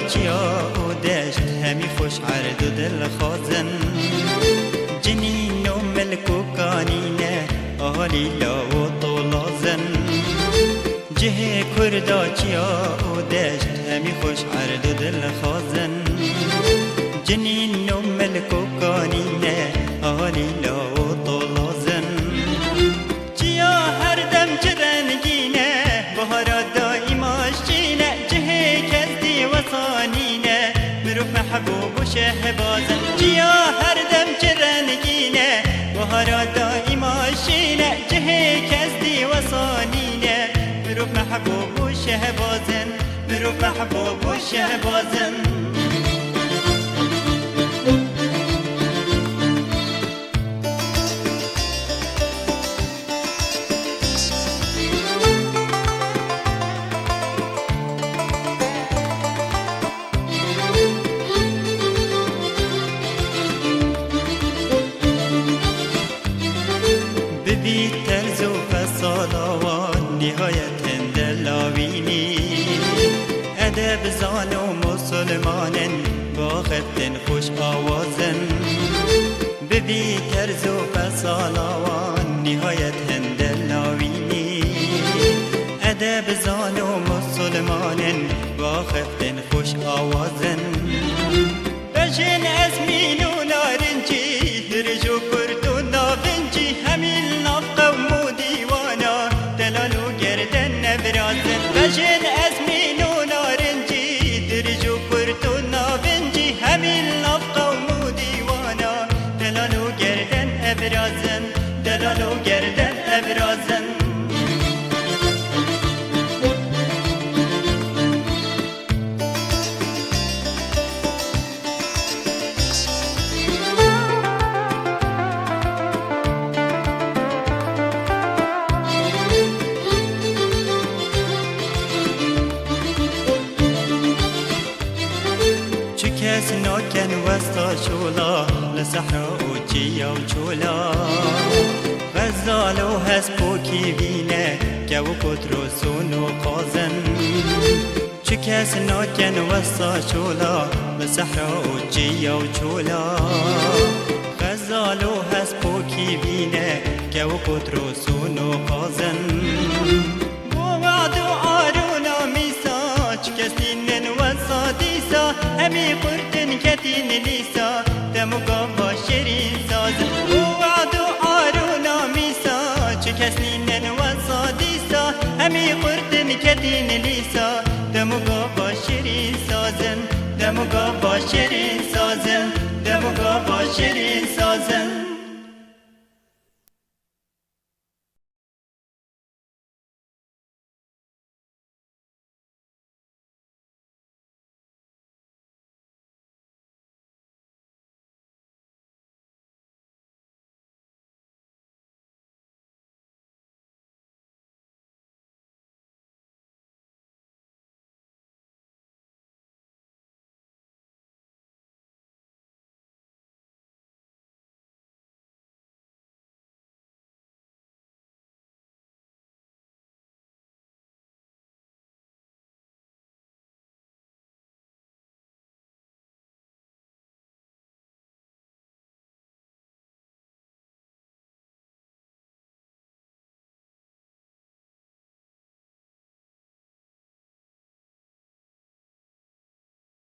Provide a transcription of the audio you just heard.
چیا و دشت همی خوش عرض و دل خازن جنین و ملک و کانینه آلی لا و طولازن جه کردا چیا و دشت همی خوش عرض و دل خازن جنین و ملک و کانینه آلی لا و طولازن چیا هر دم چه رنگینه بهارا دائماش چینه جه کزدی و صانینه مروف محبوب و شهبازن چیا هر دم چه رنگینه بهارا دائماش چینه جه کزدی و صانینه مروف محبوب و شهبازن مروف محبوب و شهبازن ببی ترز و فصالوان نهایت دلاوینی ادب زان و مسلمانن با خفتن خوش آوازن ببی ترز و فصالوان نهایت دلاوینی ادب زان و مسلمانن با خفتن خوش آوازن بجن ازمین و نارنجی درج و کرد و نافنجی همین نفقم و دیوانا دلال و گردن نبرازن بجن ازمین و نارنجی درج و کرد و نافنجی همین نفقم و دیوانا دلال و گردن ابرازن دلال و گردن ابرازن کس ناکن وستا شولا لصحرا و چیا و چولا غزال و هسپو کی بینه که و کتروسون و قازن چه کس ناکن وستا شولا لصحرا و چیا و چولا غزال و هسپو کی بینه که و کتروسون و قازن همی قرتن کتین لیسا دموگا با شیرین سازن وعد و آرونا میسا چه کسی ننوان سادیسا همی قرتن کتین لیسا دموگا با شیرین سازن دموگا با شیرین سازن دموگا با شیرین سازن